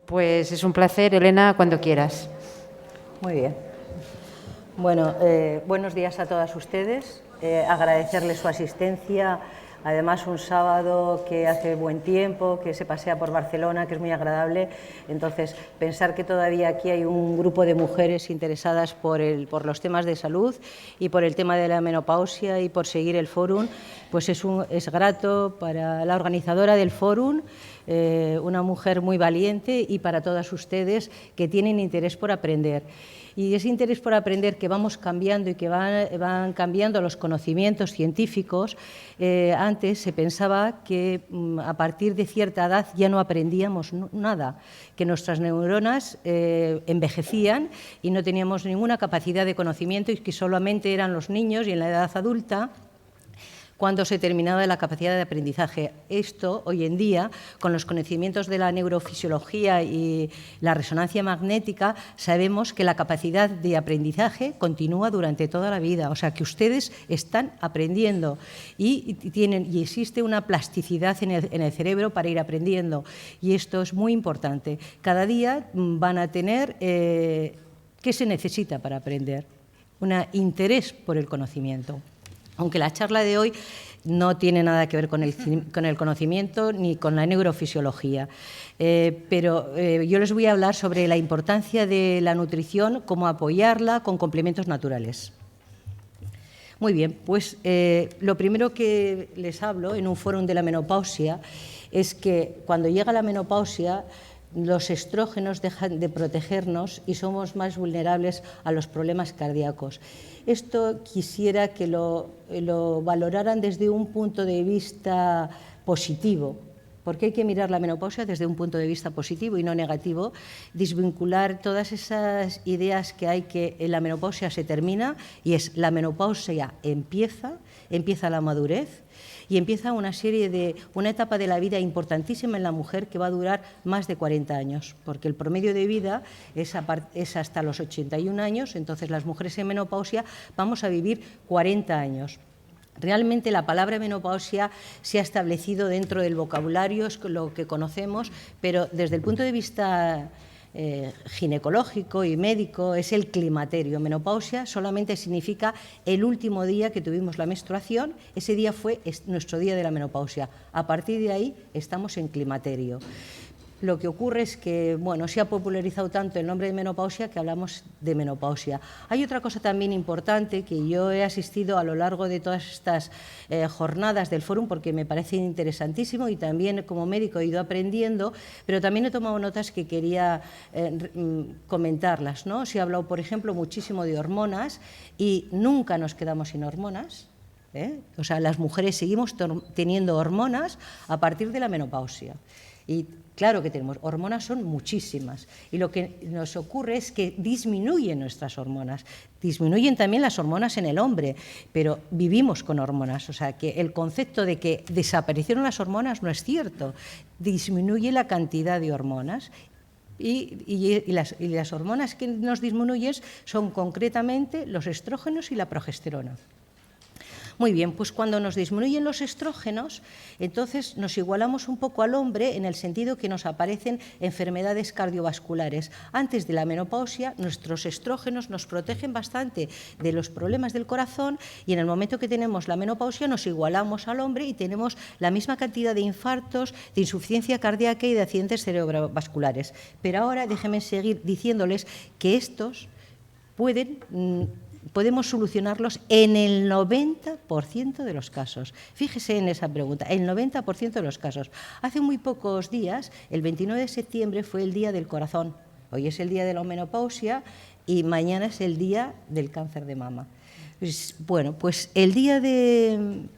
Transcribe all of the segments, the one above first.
Pues es un placer, Elena, cuando quieras. Muy bien. Bueno, buenos días a todas ustedes. Agradecerles su asistencia. Además, un sábado que hace buen tiempo, que se pasea por Barcelona, que es muy agradable. Entonces, pensar que todavía aquí hay un grupo de mujeres interesadas por los temas de salud y por el tema de la menopausia y por seguir el fórum, pues es grato para la organizadora del fórum, una mujer muy valiente, y para todas ustedes que tienen interés por aprender. Y ese interés por aprender que vamos cambiando y que van cambiando los conocimientos científicos. Antes se pensaba que a partir de cierta edad ya no aprendíamos nada, que nuestras neuronas envejecían y no teníamos ninguna capacidad de conocimiento, y que solamente eran los niños y en la edad adulta cuando se terminaba la capacidad de aprendizaje. Esto, hoy en día, con los conocimientos de la neurofisiología y la resonancia magnética, sabemos que la capacidad de aprendizaje continúa durante toda la vida. O sea, que ustedes están aprendiendo y existe una plasticidad en el cerebro para ir aprendiendo. Y esto es muy importante. Cada día van a tener ¿qué se necesita para aprender? Un interés por el conocimiento. Aunque la charla de hoy no tiene nada que ver con el conocimiento ni con la neurofisiología, pero yo les voy a hablar sobre la importancia de la nutrición, cómo apoyarla con complementos naturales. Muy bien, pues lo primero que les hablo en un fórum de la menopausia es que cuando llega la menopausia, los estrógenos dejan de protegernos y somos más vulnerables a los problemas cardíacos. Esto quisiera que lo valoraran desde un punto de vista positivo, porque hay que mirar la menopausia desde un punto de vista positivo y no negativo, desvincular todas esas ideas que hay que en la menopausia se termina, y es la menopausia empieza la madurez, y empieza una etapa de la vida importantísima en la mujer que va a durar más de 40 años, porque el promedio de vida es hasta los 81 años, entonces las mujeres en menopausia vamos a vivir 40 años. Realmente la palabra menopausia se ha establecido dentro del vocabulario, es lo que conocemos, pero desde el punto de vista ginecológico y médico es el climaterio. Menopausia solamente significa el último día que tuvimos la menstruación, ese día fue nuestro día de la menopausia. A partir de ahí estamos en climaterio. Lo que ocurre es que, bueno, se ha popularizado tanto el nombre de menopausia que hablamos de menopausia. Hay otra cosa también importante que yo he asistido a lo largo de todas estas jornadas del fórum, porque me parece interesantísimo, y también como médico he ido aprendiendo, pero también he tomado notas que quería comentarlas, ¿no? Se ha hablado, por ejemplo, muchísimo de hormonas, y nunca nos quedamos sin hormonas. O sea, las mujeres seguimos teniendo hormonas a partir de la menopausia. Y claro que tenemos hormonas, son muchísimas, y lo que nos ocurre es que disminuyen nuestras hormonas, disminuyen también las hormonas en el hombre, pero vivimos con hormonas. O sea, que el concepto de que desaparecieron las hormonas no es cierto, disminuye la cantidad de hormonas. Y las hormonas que nos disminuyen son concretamente los estrógenos y la progesterona. Muy bien, pues cuando nos disminuyen los estrógenos, entonces nos igualamos un poco al hombre en el sentido que nos aparecen enfermedades cardiovasculares. Antes de la menopausia, nuestros estrógenos nos protegen bastante de los problemas del corazón, y en el momento que tenemos la menopausia nos igualamos al hombre y tenemos la misma cantidad de infartos, de insuficiencia cardíaca y de accidentes cerebrovasculares. Pero ahora déjenme seguir diciéndoles que estos podemos solucionarlos en el 90% de los casos. Fíjese en esa pregunta, el 90% de los casos. Hace muy pocos días, el 29 de septiembre, fue el Día del Corazón. Hoy es el Día de la Menopausia y mañana es el Día del Cáncer de Mama. Bueno, pues el Día del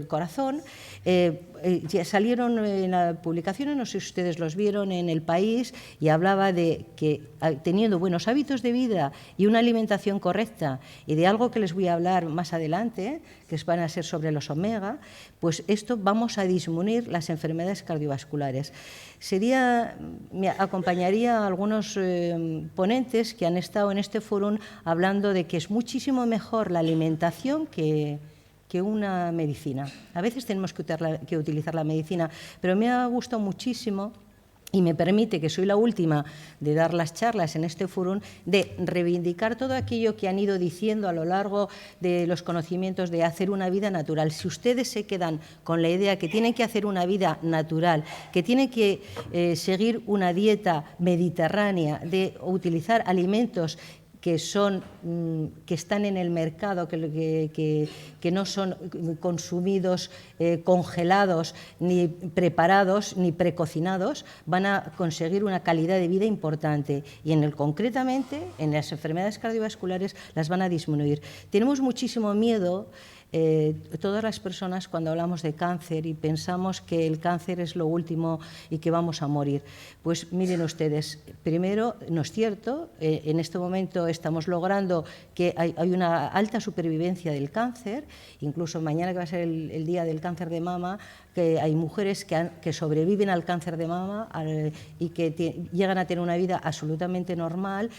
Corazón, ya salieron en las publicaciones, no sé si ustedes los vieron, en El País, y hablaba de que teniendo buenos hábitos de vida y una alimentación correcta, y de algo que les voy a hablar más adelante, que van a ser sobre los omega, pues esto vamos a disminuir las enfermedades cardiovasculares. Me acompañaría a algunos ponentes que han estado en este foro hablando de que es muchísimo mejor la alimentación que una medicina. A veces tenemos que utilizar la medicina, pero me ha gustado muchísimo y me permite, que soy la última de dar las charlas en este fórum, de reivindicar todo aquello que han ido diciendo a lo largo de los conocimientos de hacer una vida natural. Si ustedes se quedan con la idea que tienen que hacer una vida natural, que tienen que seguir una dieta mediterránea, de utilizar alimentos que están en el mercado, que no son consumidos, congelados, ni preparados, ni precocinados, van a conseguir una calidad de vida importante y concretamente en las enfermedades cardiovasculares las van a disminuir. Tenemos muchísimo miedo todas las personas cuando hablamos de cáncer y pensamos que el cáncer es lo último y que vamos a morir. Pues miren ustedes, primero, no es cierto, en este momento estamos logrando que hay una alta supervivencia del cáncer, incluso mañana que va a ser el día del cáncer de mama, que hay mujeres que sobreviven al cáncer de mama y que llegan a tener una vida absolutamente normal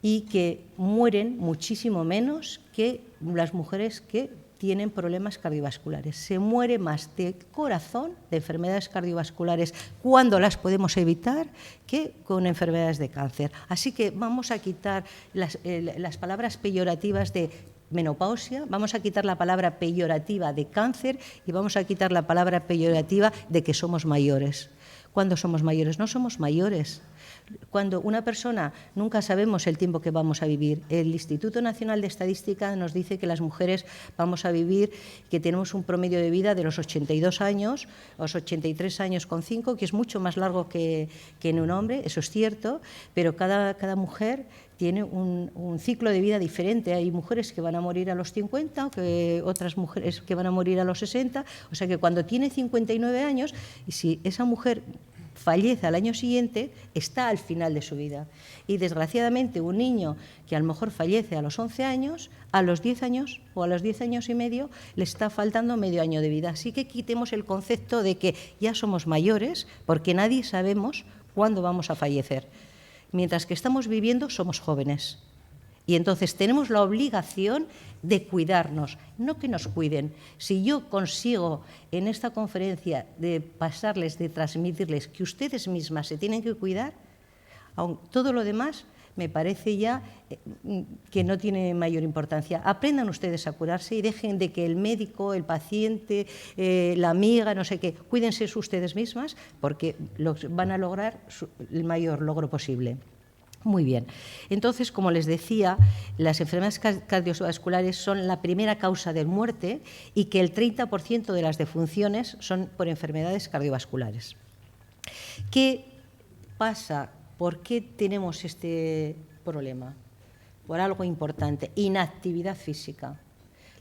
y que mueren muchísimo menos que las mujeres que tienen problemas cardiovasculares. Se muere más de corazón, de enfermedades cardiovasculares, cuando las podemos evitar, que con enfermedades de cáncer. Así que vamos a quitar las palabras peyorativas de menopausia, vamos a quitar la palabra peyorativa de cáncer y vamos a quitar la palabra peyorativa de que somos mayores. ¿Cuándo somos mayores? No somos mayores. Cuando una persona, nunca sabemos el tiempo que vamos a vivir. El Instituto Nacional de Estadística nos dice que las mujeres vamos a vivir, que tenemos un promedio de vida de los 82 años, los 83 años con 5, que es mucho más largo que en un hombre, eso es cierto, pero cada mujer tiene un ciclo de vida diferente. Hay mujeres que van a morir a los 50, otras mujeres que van a morir a los 60, o sea que cuando tiene 59 años, y si esa mujer fallece al año siguiente, está al final de su vida. Y desgraciadamente un niño que a lo mejor fallece a los 11 años, a los 10 años o a los 10 años y medio le está faltando medio año de vida. Así que quitemos el concepto de que ya somos mayores, porque nadie sabemos cuándo vamos a fallecer. Mientras que estamos viviendo somos jóvenes. Y entonces tenemos la obligación de cuidarnos, no que nos cuiden. Si yo consigo en esta conferencia de pasarles, de transmitirles que ustedes mismas se tienen que cuidar, todo lo demás me parece ya que no tiene mayor importancia. Aprendan ustedes a curarse y dejen de que el médico, el paciente, la amiga, no sé qué, cuídense ustedes mismas porque van a lograr el mayor logro posible. Muy bien. Entonces, como les decía, las enfermedades cardiovasculares son la primera causa de muerte y que el 30% de las defunciones son por enfermedades cardiovasculares. ¿Qué pasa? ¿Por qué tenemos este problema? Por algo importante, inactividad física.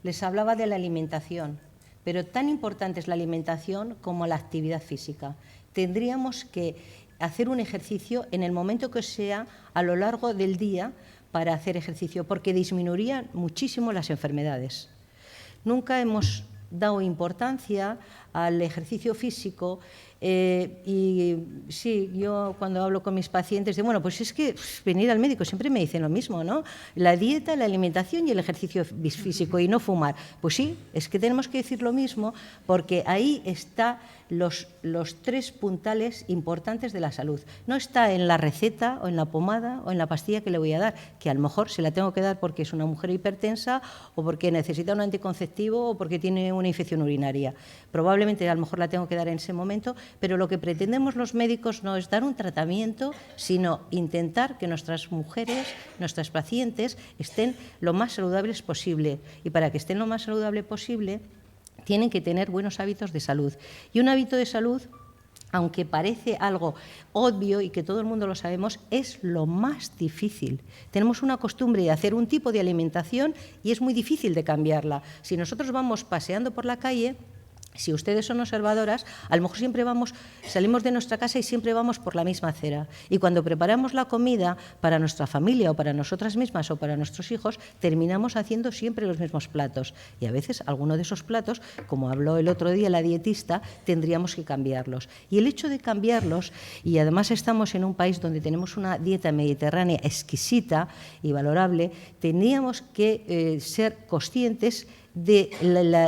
Les hablaba de la alimentación, pero tan importante es la alimentación como la actividad física. Tendríamos que hacer un ejercicio en el momento que sea a lo largo del día para hacer ejercicio, porque disminuiría muchísimo las enfermedades. Nunca hemos dado importancia al ejercicio físico y sí, yo cuando hablo con mis pacientes digo, bueno, pues es que venir al médico siempre me dicen lo mismo, ¿no? La dieta, la alimentación y el ejercicio físico y no fumar. Pues sí, es que tenemos que decir lo mismo porque ahí está los tres puntales importantes de la salud. No está en la receta o en la pomada o en la pastilla que le voy a dar, que a lo mejor se la tengo que dar porque es una mujer hipertensa o porque necesita un anticonceptivo o porque tiene una infección urinaria. Probablemente a lo mejor la tengo que dar en ese momento, pero lo que pretendemos los médicos no es dar un tratamiento, sino intentar que nuestras mujeres, nuestras pacientes, estén lo más saludables posible. Y para que estén lo más saludable posible, tienen que tener buenos hábitos de salud. Y un hábito de salud, aunque parece algo obvio y que todo el mundo lo sabemos, es lo más difícil. Tenemos una costumbre de hacer un tipo de alimentación y es muy difícil de cambiarla. Si nosotros vamos paseando por la calle, si ustedes son observadoras, a lo mejor siempre salimos de nuestra casa y siempre vamos por la misma acera. Y cuando preparamos la comida para nuestra familia o para nosotras mismas o para nuestros hijos, terminamos haciendo siempre los mismos platos. Y a veces alguno de esos platos, como habló el otro día la dietista, tendríamos que cambiarlos. Y el hecho de cambiarlos, y además estamos en un país donde tenemos una dieta mediterránea exquisita y valorable, tendríamos que ser conscientes de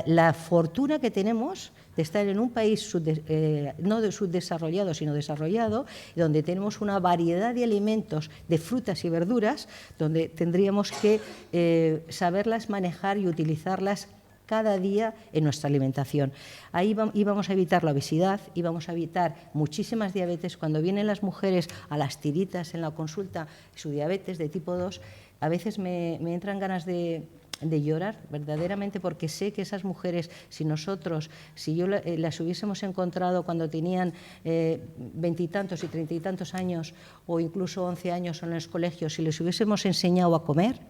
la fortuna que tenemos de estar en un país no subdesarrollado, sino desarrollado, donde tenemos una variedad de alimentos, de frutas y verduras, donde tendríamos que saberlas manejar y utilizarlas cada día en nuestra alimentación. Ahí íbamos a evitar la obesidad, íbamos a evitar muchísimas diabetes. Cuando vienen las mujeres a las tiritas en la consulta, su diabetes de tipo 2, a veces me entran ganas de llorar, verdaderamente, porque sé que esas mujeres, si yo las hubiésemos encontrado cuando tenían 20 y tantos y 30 y tantos años, o incluso 11 años en los colegios, si les hubiésemos enseñado a comer,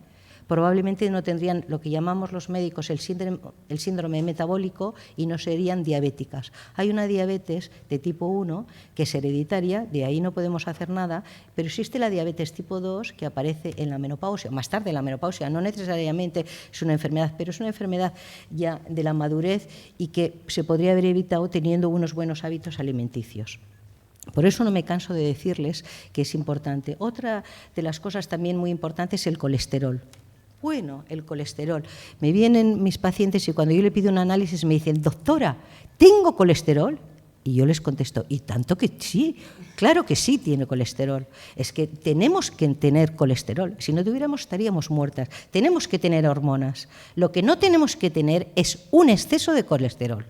probablemente no tendrían lo que llamamos los médicos el síndrome metabólico y no serían diabéticas. Hay una diabetes de tipo 1 que es hereditaria, de ahí no podemos hacer nada, pero existe la diabetes tipo 2 que aparece en la menopausia, más tarde en la menopausia, no necesariamente es una enfermedad, pero es una enfermedad ya de la madurez y que se podría haber evitado teniendo unos buenos hábitos alimenticios. Por eso no me canso de decirles que es importante. Otra de las cosas también muy importantes es el colesterol. Bueno, el colesterol. Me vienen mis pacientes y cuando yo le pido un análisis me dicen, doctora, ¿tengo colesterol? Y yo les contesto, ¿y tanto que sí? Claro que sí tiene colesterol. Es que tenemos que tener colesterol. Si no tuviéramos, estaríamos muertas. Tenemos que tener hormonas. Lo que no tenemos que tener es un exceso de colesterol.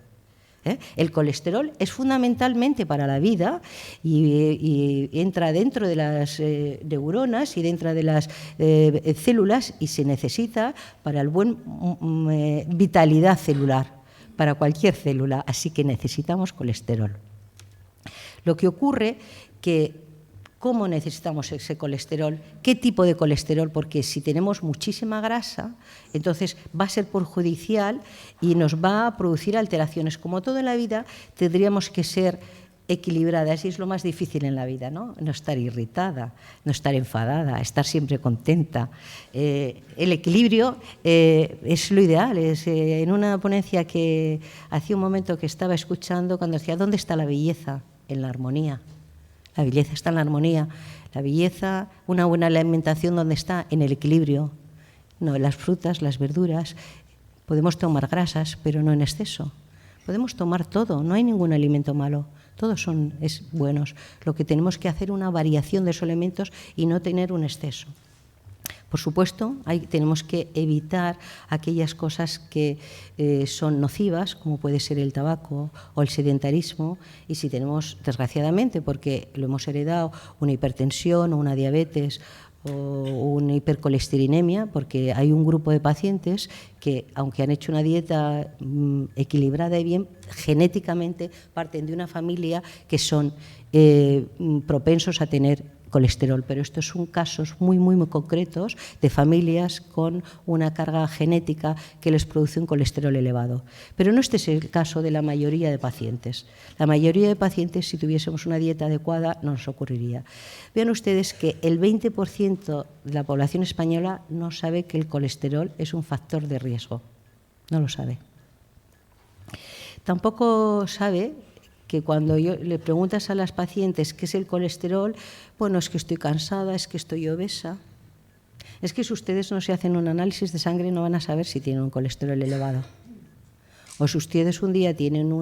El colesterol es fundamentalmente para la vida y entra dentro de las neuronas y dentro de las células y se necesita para el buen vitalidad celular, para cualquier célula, así que necesitamos colesterol. Lo que ocurre que ¿cómo necesitamos ese colesterol? ¿Qué tipo de colesterol? Porque si tenemos muchísima grasa, entonces va a ser perjudicial y nos va a producir alteraciones. Como todo en la vida, tendríamos que ser equilibradas y es lo más difícil en la vida, ¿no? No estar irritada, no estar enfadada, estar siempre contenta. El equilibrio es lo ideal. En una ponencia que hacía un momento que estaba escuchando, cuando decía, ¿dónde está la belleza? En la armonía. La belleza está en la armonía. La belleza, una buena alimentación, ¿dónde está? En el equilibrio. No, las frutas, las verduras. Podemos tomar grasas, pero no en exceso. Podemos tomar todo, no hay ningún alimento malo. Todos son buenos. Lo que tenemos que hacer es una variación de esos alimentos y no tener un exceso. Por supuesto, tenemos que evitar aquellas cosas que son nocivas, como puede ser el tabaco o el sedentarismo, y si tenemos, desgraciadamente, porque lo hemos heredado, una hipertensión o una diabetes o una hipercolesterinemia, porque hay un grupo de pacientes que, aunque han hecho una dieta equilibrada y bien, genéticamente parten de una familia que son propensos a tener colesterol, pero estos son casos muy concretos de familias con una carga genética que les produce un colesterol elevado. Pero no este es el caso de la mayoría de pacientes. La mayoría de pacientes, si tuviésemos una dieta adecuada, no nos ocurriría. Vean ustedes que el 20% de la población española no sabe que el colesterol es un factor de riesgo. No lo sabe. Tampoco sabe que cuando le preguntas a las pacientes qué es el colesterol, bueno, es que estoy cansada, es que estoy obesa. Es que si ustedes no se hacen un análisis de sangre no van a saber si tienen un colesterol elevado. O si ustedes un día tienen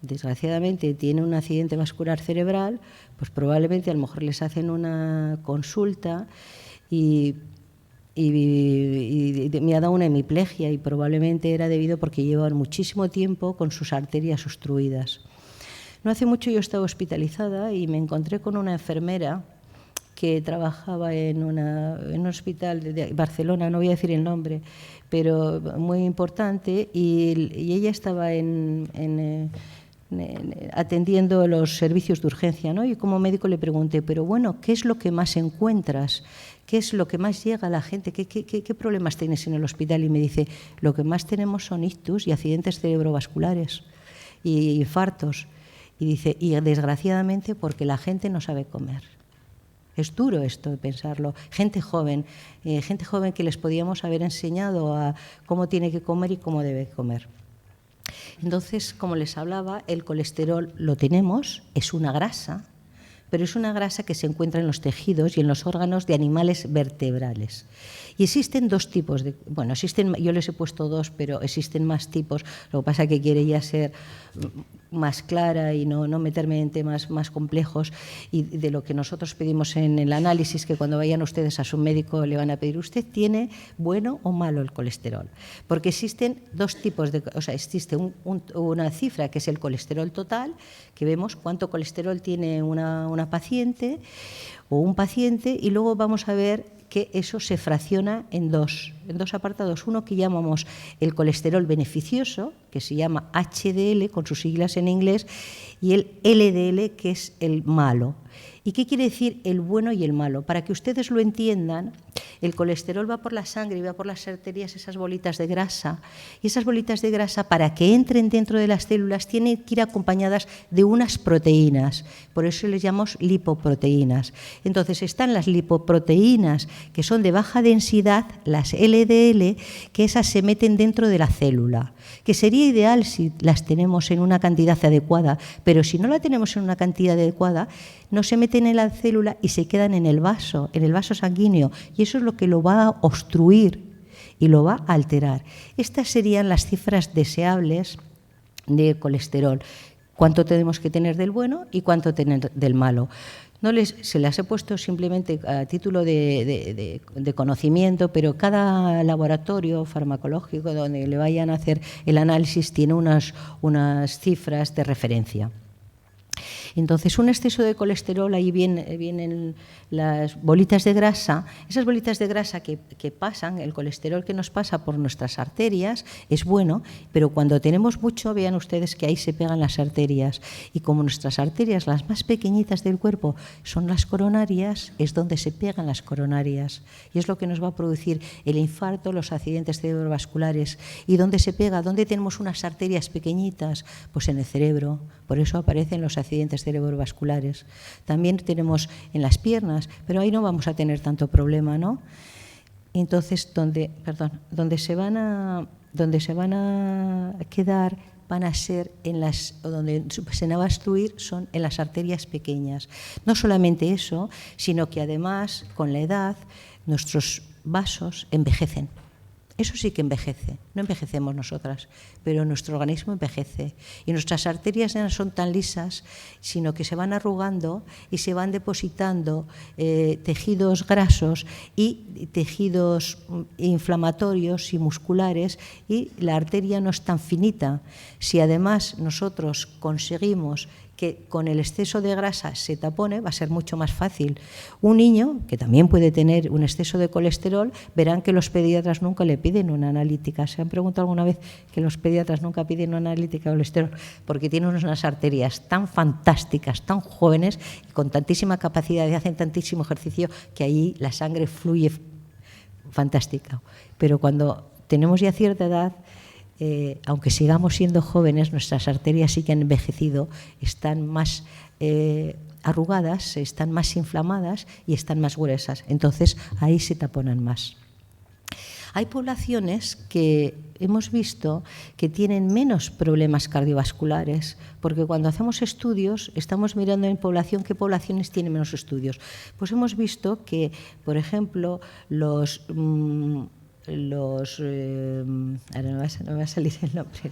desgraciadamente tienen un accidente vascular cerebral, pues probablemente a lo mejor les hacen una consulta y me ha dado una hemiplegia y probablemente era debido porque llevan muchísimo tiempo con sus arterias obstruidas. No hace mucho yo estaba hospitalizada y me encontré con una enfermera que trabajaba en un hospital de Barcelona, no voy a decir el nombre, pero muy importante, y ella estaba atendiendo los servicios de urgencia, ¿no? Y como médico le pregunté, pero bueno, ¿qué es lo que más encuentras? ¿Qué es lo que más llega a la gente? ¿Qué problemas tienes en el hospital? Y me dice, lo que más tenemos son ictus y accidentes cerebrovasculares y infartos. Y dice, y desgraciadamente porque la gente no sabe comer. Es duro esto de pensarlo. Gente joven que les podíamos haber enseñado a cómo tiene que comer y cómo debe comer. Entonces, como les hablaba, el colesterol lo tenemos, es una grasa, pero es una grasa que se encuentra en los tejidos y en los órganos de animales vertebrales. Y existen dos tipos de... Bueno, yo les he puesto dos, pero existen más tipos. Lo que pasa es que quiere ya ser más clara y no meterme en temas más complejos, y de lo que nosotros pedimos en el análisis, que cuando vayan ustedes a su médico le van a pedir: ¿usted tiene bueno o malo el colesterol? Porque existen dos tipos de... O sea, existe una cifra que es el colesterol total, que vemos cuánto colesterol tiene una paciente o un paciente, y luego vamos a ver que eso se fracciona en dos apartados. Uno que llamamos el colesterol beneficioso, que se llama HDL, con sus siglas en inglés, y el LDL, que es el malo. ¿Y qué quiere decir el bueno y el malo? Para que ustedes lo entiendan, el colesterol va por la sangre y va por las arterias, esas bolitas de grasa, y esas bolitas de grasa, para que entren dentro de las células, tienen que ir acompañadas de unas proteínas, por eso les llamamos lipoproteínas. Entonces están las lipoproteínas, que son de baja densidad, las LDL, que esas se meten dentro de la célula, que sería ideal si las tenemos en una cantidad adecuada, pero si no la tenemos en una cantidad adecuada, no se meten en la célula y se quedan en el vaso sanguíneo, y eso es lo que lo va a obstruir y lo va a alterar. Estas serían las cifras deseables de colesterol. Cuánto tenemos que tener del bueno y cuánto tener del malo. Se las he puesto simplemente a título de conocimiento, pero cada laboratorio farmacológico donde le vayan a hacer el análisis tiene unas cifras de referencia. Entonces, un exceso de colesterol, ahí vienen las bolitas de grasa. Esas bolitas de grasa que pasan, el colesterol que nos pasa por nuestras arterias es bueno, pero cuando tenemos mucho, vean ustedes que ahí se pegan las arterias. Y como nuestras arterias, las más pequeñitas del cuerpo, son las coronarias, es donde se pegan las coronarias. Y es lo que nos va a producir el infarto, los accidentes cerebrovasculares. ¿Y dónde se pega? ¿Dónde tenemos unas arterias pequeñitas? Pues en el cerebro. Por eso aparecen los accidentes cerebrovasculares. También tenemos en las piernas, pero ahí no vamos a tener tanto problema, ¿no? Entonces, donde se van a quedar, van a ser donde se va a obstruir son en las arterias pequeñas. No solamente eso, sino que además, con la edad, nuestros vasos envejecen. Eso sí que envejece, no envejecemos nosotras, pero nuestro organismo envejece. Y nuestras arterias ya no son tan lisas, sino que se van arrugando y se van depositando tejidos grasos y tejidos inflamatorios y musculares, y la arteria no es tan finita. Si además nosotros conseguimos que con el exceso de grasa se tapone, va a ser mucho más fácil. Un niño, que también puede tener un exceso de colesterol, verán que los pediatras nunca le piden una analítica. ¿Se han preguntado alguna vez que los pediatras nunca piden una analítica de colesterol? Porque tienen unas arterias tan fantásticas, tan jóvenes, y con tantísima capacidad y hacen tantísimo ejercicio, que ahí la sangre fluye fantástica. Pero cuando tenemos ya cierta edad, aunque sigamos siendo jóvenes, nuestras arterias sí que han envejecido, están más arrugadas, están más inflamadas y están más gruesas. Entonces, ahí se taponan más. Hay poblaciones que hemos visto que tienen menos problemas cardiovasculares, porque cuando hacemos estudios estamos mirando en población qué poblaciones tienen menos estudios. Pues hemos visto que, por ejemplo, ahora no me va a salir el nombre.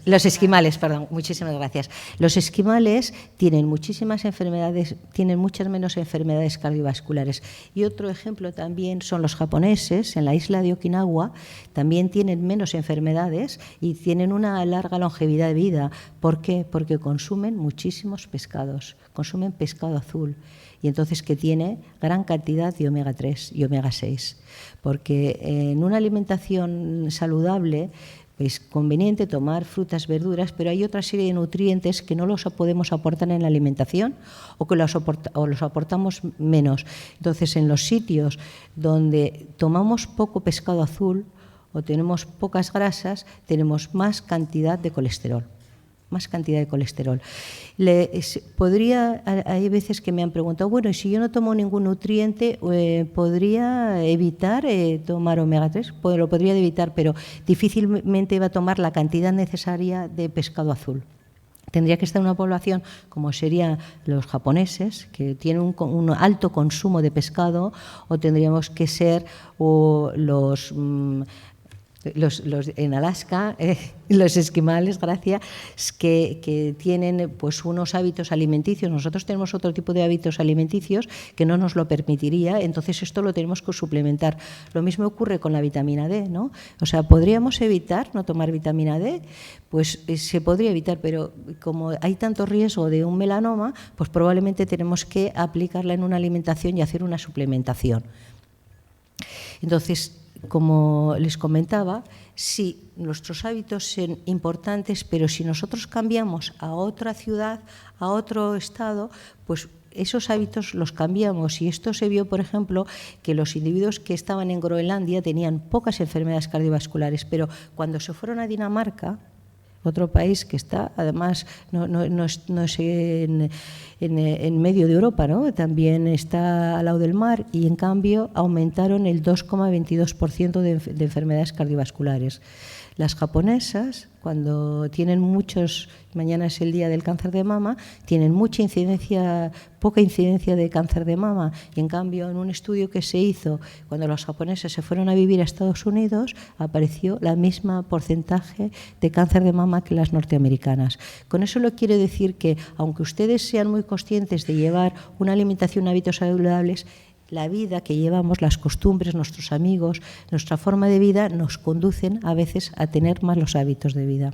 Los esquimales, perdón, muchísimas gracias. Los esquimales tienen muchísimas enfermedades, tienen muchas menos enfermedades cardiovasculares. Y otro ejemplo también son los japoneses, en la isla de Okinawa, también tienen menos enfermedades y tienen una larga longevidad de vida. ¿Por qué? Porque consumen muchísimos pescados, consumen pescado azul, y entonces que tiene gran cantidad de omega 3 y omega 6. Porque en una alimentación saludable es conveniente tomar frutas, verduras, pero hay otra serie de nutrientes que no los podemos aportar en la alimentación o que los aportamos menos. Entonces, en los sitios donde tomamos poco pescado azul o tenemos pocas grasas, tenemos más cantidad de colesterol. Hay veces que me han preguntado, bueno, y si yo no tomo ningún nutriente, ¿podría evitar tomar omega 3? Pues lo podría evitar, pero difícilmente iba a tomar la cantidad necesaria de pescado azul. Tendría que estar una población como serían los japoneses, que tienen un alto consumo de pescado, o tendríamos que ser los en Alaska, los esquimales, gracias, que tienen pues unos hábitos alimenticios. Nosotros tenemos otro tipo de hábitos alimenticios que no nos lo permitiría, entonces esto lo tenemos que suplementar. Lo mismo ocurre con la vitamina D, ¿no? O sea, ¿podríamos evitar no tomar vitamina D? Pues se podría evitar, pero como hay tanto riesgo de un melanoma, pues probablemente tenemos que aplicarla en una alimentación y hacer una suplementación. Entonces, como les comentaba, sí, nuestros hábitos son importantes, pero si nosotros cambiamos a otra ciudad, a otro estado, pues esos hábitos los cambiamos. Y esto se vio, por ejemplo, que los individuos que estaban en Groenlandia tenían pocas enfermedades cardiovasculares, pero cuando se fueron a Dinamarca, otro país que está, además, no es en medio de Europa, ¿no? También está al lado del mar, y en cambio aumentaron el 2,22% de enfermedades cardiovasculares. Las japonesas, cuando tienen muchos, mañana es el día del cáncer de mama, tienen poca incidencia de cáncer de mama, y en cambio en un estudio que se hizo cuando los japoneses se fueron a vivir a Estados Unidos, apareció la misma porcentaje de cáncer de mama que las norteamericanas. Con eso lo quiero decir que, aunque ustedes sean muy conscientes de llevar una alimentación, hábitos saludables, la vida que llevamos, las costumbres, nuestros amigos, nuestra forma de vida nos conducen a veces a tener malos hábitos de vida.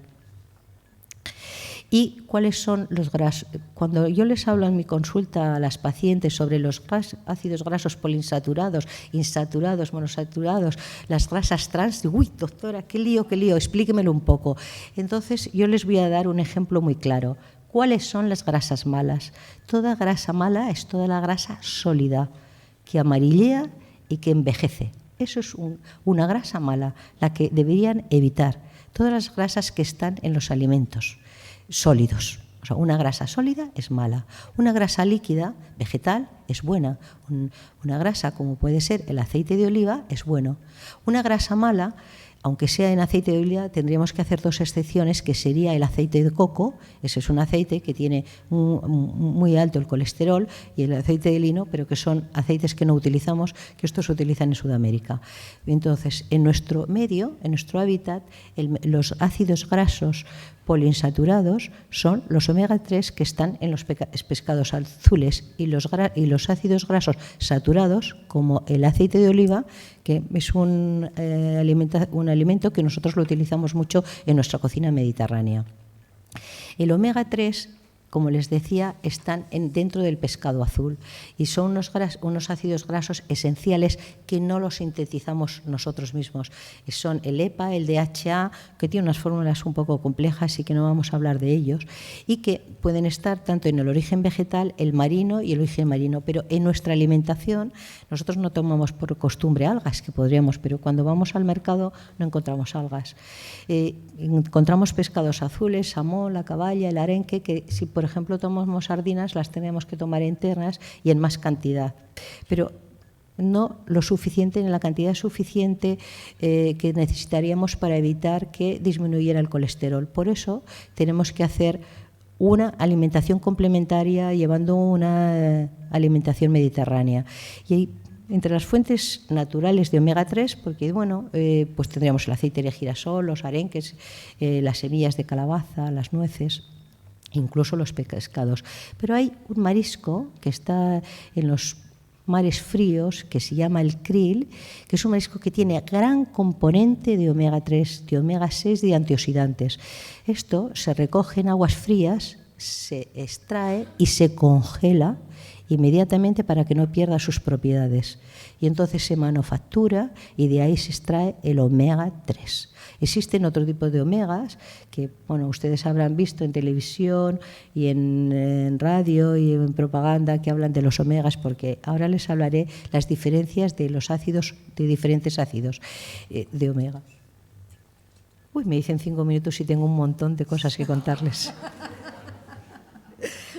¿Y cuáles son los grasos? Cuando yo les hablo en mi consulta a las pacientes sobre los ácidos grasos poliinsaturados, insaturados, monosaturados, las grasas trans, digo, uy, doctora, qué lío, explíquemelo un poco. Entonces yo les voy a dar un ejemplo muy claro. ¿Cuáles son las grasas malas? Toda grasa mala es toda la grasa sólida, que amarillea y que envejece. Eso es una grasa mala, la que deberían evitar. Todas las grasas que están en los alimentos sólidos. O sea, una grasa sólida es mala. Una grasa líquida, vegetal, es buena. Una grasa, como puede ser el aceite de oliva, es bueno. Una grasa mala, aunque sea en aceite de oliva, tendríamos que hacer dos excepciones, que sería el aceite de coco. Ese es un aceite que tiene muy alto el colesterol, y el aceite de lino, pero que son aceites que no utilizamos, que estos se utilizan en Sudamérica. Entonces, en nuestro medio, en nuestro hábitat, los ácidos grasos poliinsaturados son los omega 3 que están en los pescados azules, y los ácidos grasos saturados, como el aceite de oliva, que es un alimento que nosotros lo utilizamos mucho en nuestra cocina mediterránea. El omega 3, como les decía, están dentro del pescado azul, y son unos ácidos grasos esenciales que no los sintetizamos nosotros mismos. Son el EPA, el DHA, que tiene unas fórmulas un poco complejas y que no vamos a hablar de ellos, y que pueden estar tanto en el origen vegetal, el marino y el origen marino, pero en nuestra alimentación nosotros no tomamos por costumbre algas, que podríamos, pero cuando vamos al mercado no encontramos algas. Encontramos pescados azules, salmón, la caballa, el arenque, que si por ejemplo tomamos sardinas, las tenemos que tomar enteras y en más cantidad, pero no lo suficiente, en la cantidad suficiente que necesitaríamos para evitar que disminuyera el colesterol. Por eso tenemos que hacer una alimentación complementaria llevando una alimentación mediterránea. Y entre las fuentes naturales de omega 3, porque bueno, pues tendríamos el aceite de girasol, los arenques, las semillas de calabaza, las nueces, incluso los pescados. Pero hay un marisco que está en los mares fríos, que se llama el krill, que es un marisco que tiene gran componente de omega 3, de omega 6 y de antioxidantes. Esto se recoge en aguas frías, se extrae y se congela inmediatamente para que no pierda sus propiedades. Y entonces se manufactura y de ahí se extrae el omega 3. Existen otro tipo de omegas que, bueno, ustedes habrán visto en televisión y en radio y en propaganda que hablan de los omegas, porque ahora les hablaré las diferencias de los ácidos, de diferentes ácidos de omega. Uy, me dicen 5 minutos y tengo un montón de cosas que contarles.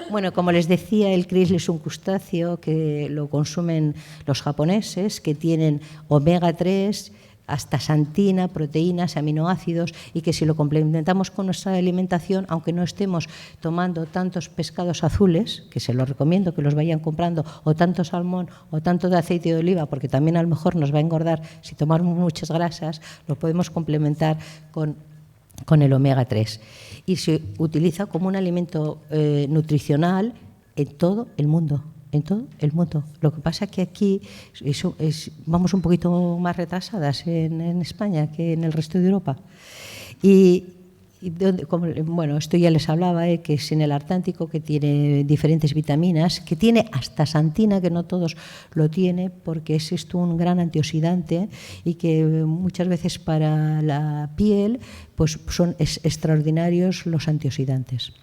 Bueno, como les decía, el krill es un crustáceo que lo consumen los japoneses, que tienen omega 3, astaxantina, proteínas, aminoácidos, y que si lo complementamos con nuestra alimentación, aunque no estemos tomando tantos pescados azules, que se los recomiendo que los vayan comprando, o tanto salmón o tanto de aceite de oliva, porque también a lo mejor nos va a engordar si tomamos muchas grasas, lo podemos complementar con el omega 3. Y se utiliza como un alimento nutricional en todo el mundo. En todo el mundo. Lo que pasa es que aquí vamos un poquito más retrasadas en España que en el resto de Europa. Bueno, esto ya les hablaba, que es en el Atlántico, que tiene diferentes vitaminas, que tiene astaxantina, que no todos lo tienen, porque es esto un gran antioxidante y que muchas veces para la piel pues son extraordinarios los antioxidantes.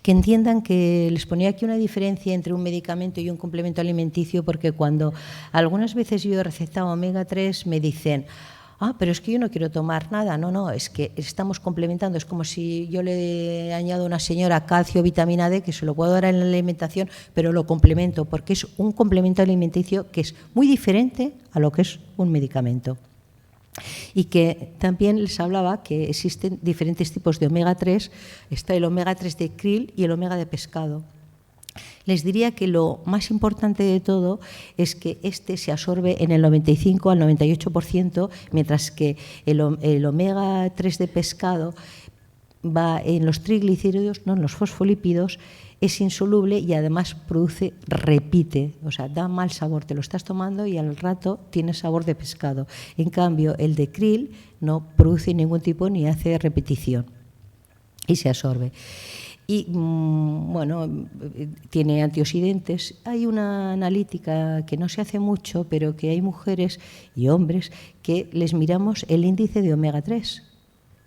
Que entiendan que les ponía aquí una diferencia entre un medicamento y un complemento alimenticio, porque cuando algunas veces yo he recetado omega 3 me dicen: pero es que yo no quiero tomar nada. No, es que estamos complementando. Es como si yo le añado a una señora calcio, vitamina D, que se lo puedo dar en la alimentación, pero lo complemento, porque es un complemento alimenticio que es muy diferente a lo que es un medicamento. Y que también les hablaba que existen diferentes tipos de omega 3, está el omega 3 de krill y el omega de pescado. Les diría que lo más importante de todo es que este se absorbe en el 95 al 98%, mientras que el omega 3 de pescado va en los triglicéridos, no en los fosfolípidos, es insoluble y además repite, o sea, da mal sabor. Te lo estás tomando y al rato tienes sabor de pescado. En cambio, el de krill no produce ningún tipo ni hace repetición y se absorbe. Y bueno, tiene antioxidantes. Hay una analítica que no se hace mucho, pero que hay mujeres y hombres que les miramos el índice de omega 3.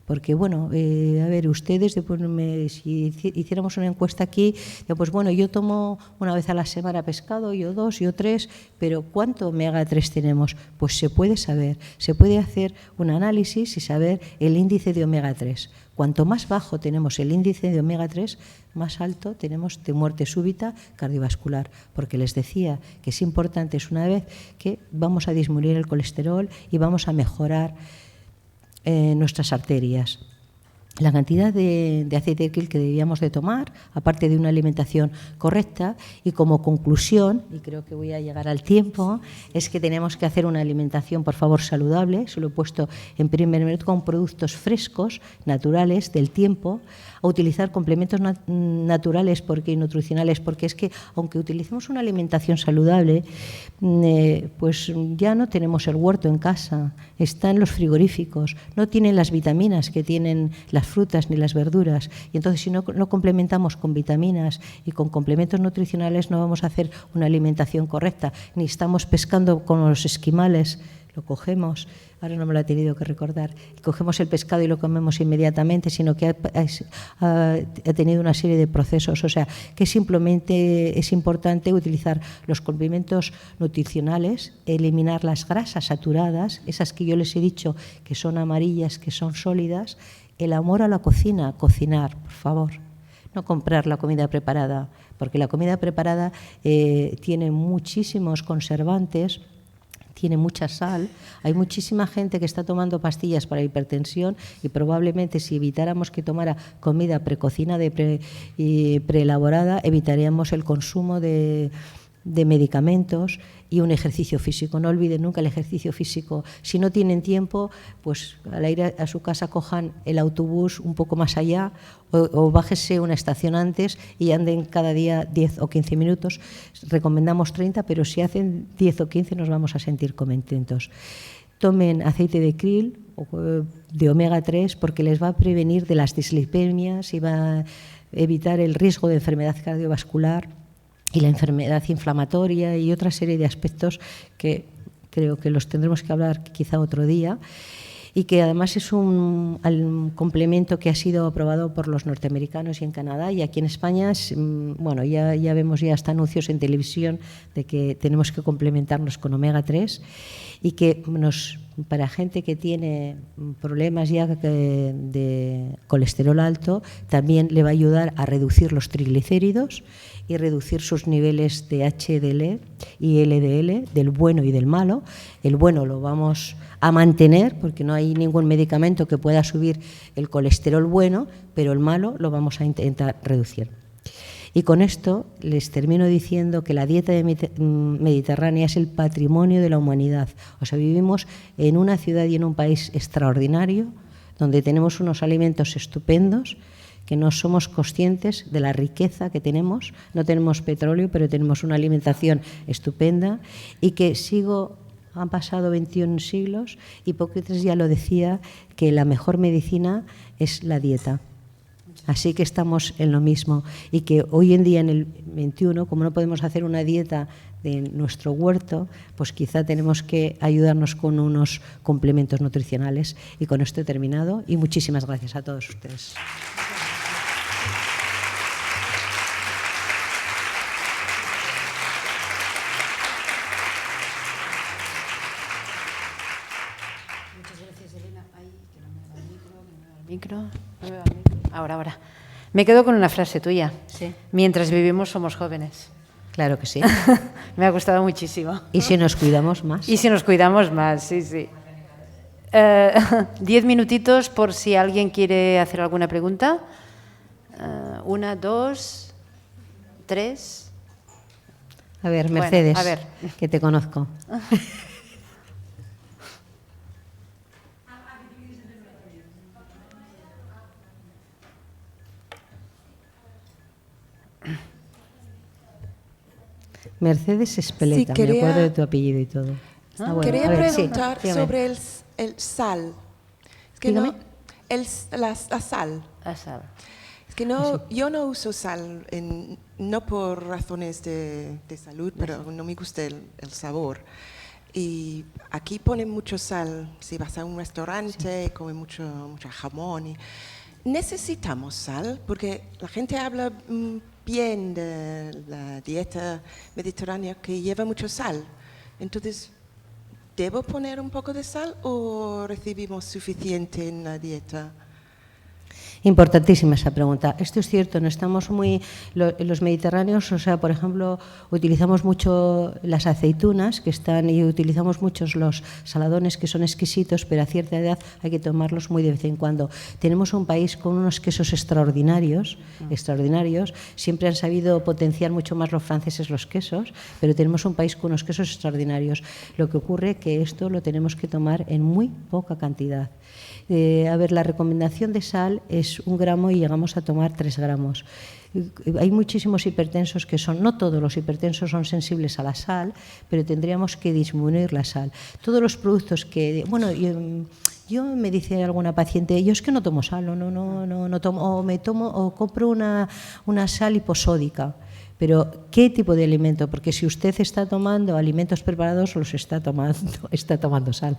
Porque, bueno, a ver, ustedes, si hiciéramos una encuesta aquí, pues bueno, yo tomo una vez a la semana pescado, yo 2, yo 3, pero ¿cuánto omega 3 tenemos? Pues se puede saber, se puede hacer un análisis y saber el índice de omega 3. Cuanto más bajo tenemos el índice de omega 3, más alto tenemos de muerte súbita cardiovascular. Porque les decía que es importante, es una vez que vamos a disminuir el colesterol y vamos a mejorar nuestras arterias. La cantidad de aceite de krill que debíamos de tomar, aparte de una alimentación correcta, y como conclusión, y creo que voy a llegar al tiempo, es que tenemos que hacer una alimentación, por favor, saludable. Se lo he puesto en primer minuto, con productos frescos, naturales, del tiempo, a utilizar complementos naturales y nutricionales, porque es que aunque utilicemos una alimentación saludable, pues ya no tenemos el huerto en casa, está en los frigoríficos, no tienen las vitaminas que tienen las frutas ni las verduras, y entonces si no complementamos con vitaminas y con complementos nutricionales no vamos a hacer una alimentación correcta, ni estamos pescando con los esquimales, lo cogemos, ahora no me lo he tenido que recordar, cogemos el pescado y lo comemos inmediatamente, sino que ha tenido una serie de procesos. O sea, que simplemente es importante utilizar los complementos nutricionales, eliminar las grasas saturadas, esas que yo les he dicho que son amarillas, que son sólidas, el amor a la cocina, cocinar, por favor. No comprar la comida preparada, porque la comida preparada tiene muchísimos conservantes, tiene mucha sal. Hay muchísima gente que está tomando pastillas para hipertensión y probablemente si evitáramos que tomara comida precocinada y preelaborada, evitaríamos el consumo de medicamentos y un ejercicio físico. No olviden nunca el ejercicio físico. Si no tienen tiempo, pues al ir a su casa cojan el autobús un poco más allá o bájese una estación antes y anden cada día 10 o 15 minutos. Recomendamos 30, pero si hacen 10 o 15 nos vamos a sentir contentos. Tomen aceite de krill o de omega 3 porque les va a prevenir de las dislipemias y va a evitar el riesgo de enfermedad cardiovascular y la enfermedad inflamatoria y otra serie de aspectos que creo que los tendremos que hablar quizá otro día, y que además es un complemento que ha sido aprobado por los norteamericanos y en Canadá, y aquí en España bueno, ya vemos ya hasta anuncios en televisión de que tenemos que complementarnos con omega 3 y que nos para gente que tiene problemas ya de colesterol alto, también le va a ayudar a reducir los triglicéridos y reducir sus niveles de HDL y LDL, del bueno y del malo. El bueno lo vamos a mantener porque no hay ningún medicamento que pueda subir el colesterol bueno, pero el malo lo vamos a intentar reducir. Y con esto les termino diciendo que la dieta mediterránea es el patrimonio de la humanidad. O sea, vivimos en una ciudad y en un país extraordinario, donde tenemos unos alimentos estupendos, que no somos conscientes de la riqueza que tenemos. No tenemos petróleo, pero tenemos una alimentación estupenda y que han pasado 21 siglos y Hipócrates ya lo decía, que la mejor medicina es la dieta. Así que estamos en lo mismo y que hoy en día, en el 21, como no podemos hacer una dieta de nuestro huerto, pues quizá tenemos que ayudarnos con unos complementos nutricionales. Y con esto he terminado y muchísimas gracias a todos ustedes. Micro. Ahora. Me quedo con una frase tuya. Sí. Mientras vivimos somos jóvenes. Claro que sí. Me ha gustado muchísimo. ¿Y si nos cuidamos más? Y si nos cuidamos más, sí. 10 minutitos por si alguien quiere hacer alguna pregunta. 1, 2, 3. A ver, Mercedes, bueno, a ver. que te conozco. Mercedes Espeleta, Sí, me acuerdo de tu apellido y todo. Bueno. Quería A ver, preguntar sí, sobre el sal. Es que Dígame. la sal. La sal. Es que yo no uso sal, no por razones de salud, pero no me gusta el sabor. Y aquí ponen mucho sal. Si vas a un restaurante, comen mucho jamón. ¿Necesitamos sal? Porque la gente habla bien de la dieta mediterránea que lleva mucho sal. Entonces, ¿debo poner un poco de sal o recibimos suficiente en la dieta? Importantísima esa pregunta. Esto es cierto, no estamos los mediterráneos, o sea, por ejemplo, utilizamos mucho las aceitunas y utilizamos muchos los saladones que son exquisitos, pero a cierta edad hay que tomarlos muy de vez en cuando. Tenemos un país con unos quesos extraordinarios, siempre han sabido potenciar mucho más los franceses los quesos, pero tenemos un país con unos quesos extraordinarios. Lo que ocurre es que esto lo tenemos que tomar en muy poca cantidad. A ver, la recomendación de sal es 1 gramo y llegamos a tomar 3 gramos. Hay muchísimos hipertensos no todos los hipertensos son sensibles a la sal, pero tendríamos que disminuir la sal. Todos los productos yo me dice alguna paciente, yo es que no tomo sal, no tomo, o compro una sal hiposódica. Pero, ¿qué tipo de alimento? Porque si usted está tomando alimentos preparados, los está tomando sal.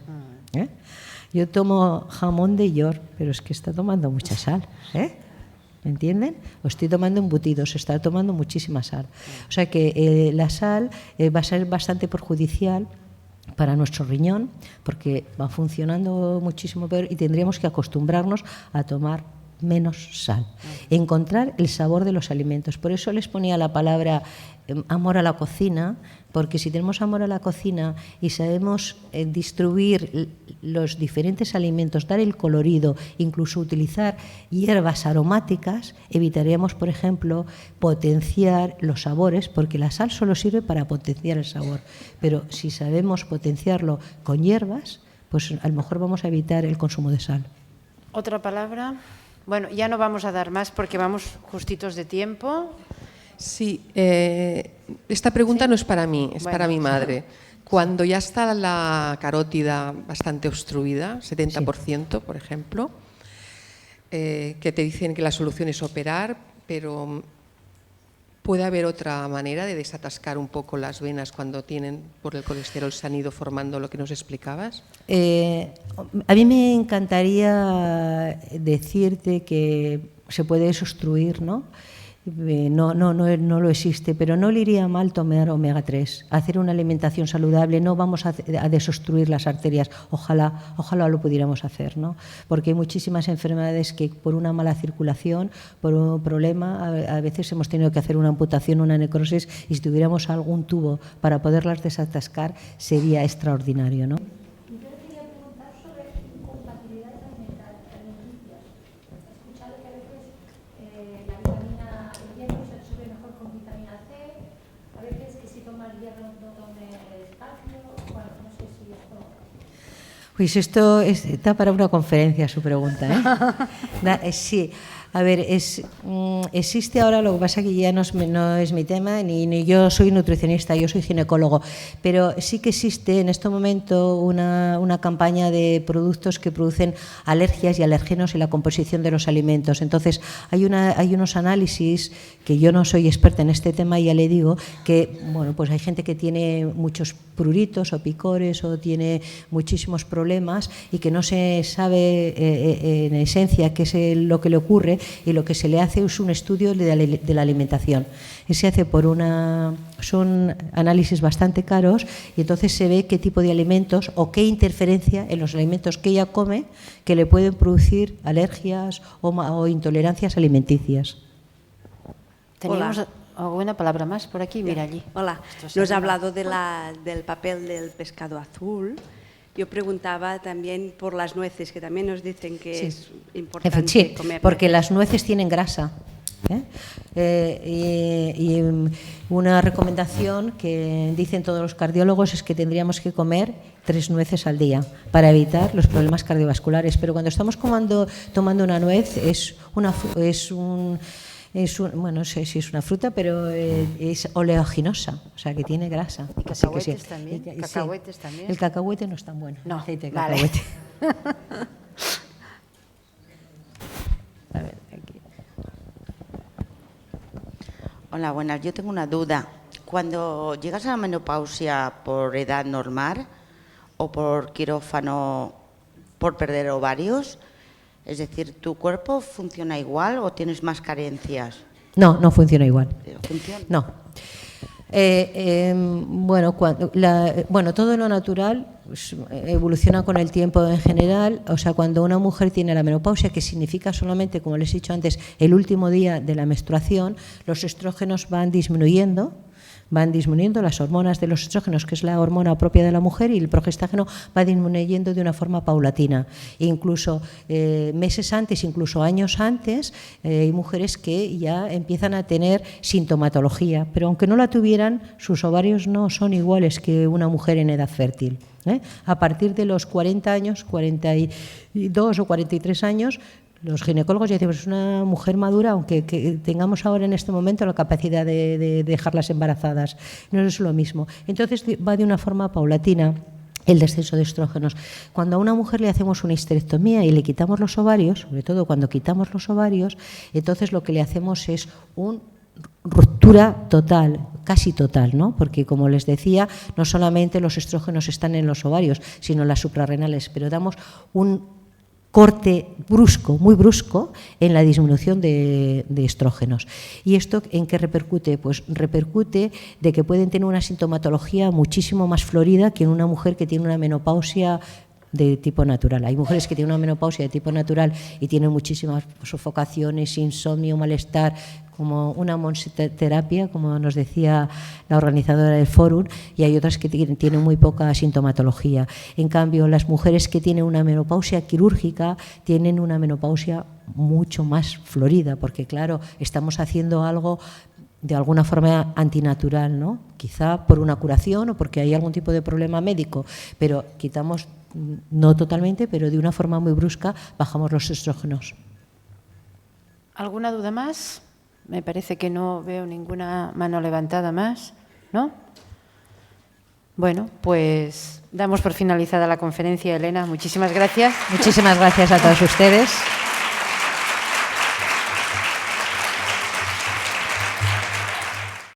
Yo tomo jamón de York, pero es que está tomando mucha sal. ¿Me entienden? O estoy tomando embutidos, está tomando muchísima sal. O sea que la sal va a ser bastante perjudicial para nuestro riñón, porque va funcionando muchísimo peor y tendríamos que acostumbrarnos a tomar menos sal. Encontrar el sabor de los alimentos. Por eso les ponía la palabra amor a la cocina, porque si tenemos amor a la cocina y sabemos distribuir los diferentes alimentos, dar el colorido, incluso utilizar hierbas aromáticas, evitaríamos, por ejemplo, potenciar los sabores, porque la sal solo sirve para potenciar el sabor. Pero si sabemos potenciarlo con hierbas, pues a lo mejor vamos a evitar el consumo de sal. ¿Otra palabra? Bueno, ya no vamos a dar más porque vamos justitos de tiempo. Sí, esta pregunta no es para mí, es para mi madre. Cuando ya está la carótida bastante obstruida, 70%, por ejemplo, que te dicen que la solución es operar, pero ¿puede haber otra manera de desatascar un poco las venas cuando por el colesterol se han ido formando lo que nos explicabas? A mí me encantaría decirte que se puede desobstruir, ¿no? No lo existe, pero no le iría mal tomar omega 3, hacer una alimentación saludable, no vamos a desobstruir las arterias, ojalá lo pudiéramos hacer, ¿no? Porque hay muchísimas enfermedades que por una mala circulación, por un problema, a veces hemos tenido que hacer una amputación, una necrosis, y si tuviéramos algún tubo para poderlas desatascar sería extraordinario, ¿no? Pues esto está para una conferencia, su pregunta, ¿eh? Sí, a ver, existe ahora, lo que pasa que ya no es mi tema, ni yo soy nutricionista, yo soy ginecólogo, pero sí que existe en este momento una campaña de productos que producen alergias y alergenos en la composición de los alimentos. Entonces, hay unos análisis, que yo no soy experta en este tema, ya le digo, que bueno, pues hay gente que tiene muchos pruritos o picores o tiene muchísimos problemas y que no se sabe en esencia qué es lo que le ocurre, y lo que se le hace es un estudio de la alimentación. Y se hace son análisis bastante caros, y entonces se ve qué tipo de alimentos o qué interferencia en los alimentos que ella come que le pueden producir alergias o intolerancias alimenticias. ¿Teníamos alguna palabra más por aquí? Mira allí. Hola, nos ha hablado del papel del pescado azul. Yo preguntaba también por las nueces, que también nos dicen que es importante comer. Porque las nueces tienen grasa. Y una recomendación que dicen todos los cardiólogos es que tendríamos que comer 3 nueces al día para evitar los problemas cardiovasculares. Pero cuando estamos tomando una nuez bueno, no sé si es una fruta, pero es oleaginosa, o sea que tiene grasa. ¿Y cacahuetes también? ¿Cacahuetes también? El cacahuete no es tan bueno. No, aceite de vale. cacahuete. A ver, aquí. Hola, buenas. Yo tengo una duda. Cuando llegas a la menopausia por edad normal o por quirófano por perder ovarios, es decir, ¿tu cuerpo funciona igual o tienes más carencias? No, no funciona igual. ¿Funciona? No. Bueno, todo lo natural evoluciona con el tiempo en general. O sea, cuando una mujer tiene la menopausia, que significa solamente, como les he dicho antes, el último día de la menstruación, los estrógenos van disminuyendo, las hormonas de los estrógenos, que es la hormona propia de la mujer, y el progestágeno va disminuyendo de una forma paulatina. Incluso meses antes, incluso años antes, hay mujeres que ya empiezan a tener sintomatología, pero aunque no la tuvieran, sus ovarios no son iguales que una mujer en edad fértil. A partir de los 40 años, 42 o 43 años, los ginecólogos ya decimos, es una mujer madura, aunque tengamos ahora en este momento la capacidad de dejarlas embarazadas. No es lo mismo. Entonces va de una forma paulatina el descenso de estrógenos. Cuando a una mujer le hacemos una histerectomía y le quitamos los ovarios, sobre todo cuando quitamos los ovarios, entonces lo que le hacemos es una ruptura total, casi total, ¿no? Porque, como les decía, no solamente los estrógenos están en los ovarios, sino en las suprarrenales, pero damos un corte brusco, muy brusco, en la disminución de estrógenos. ¿Y esto en qué repercute? Pues repercute de que pueden tener una sintomatología muchísimo más florida que en una mujer que tiene una menopausia de tipo natural. Hay mujeres que tienen una menopausia de tipo natural y tienen muchísimas sofocaciones, insomnio, malestar, como una monsterapia, como nos decía la organizadora del fórum, y hay otras que tienen muy poca sintomatología. En cambio, las mujeres que tienen una menopausia quirúrgica tienen una menopausia mucho más florida, porque claro, estamos haciendo algo de alguna forma antinatural, ¿no? Quizá por una curación o porque hay algún tipo de problema médico, pero quitamos, no totalmente, pero de una forma muy brusca bajamos los estrógenos. ¿Alguna duda más? Me parece que no veo ninguna mano levantada más, ¿no? Bueno, pues damos por finalizada la conferencia, Elena. Muchísimas gracias. Muchísimas gracias a todos ustedes.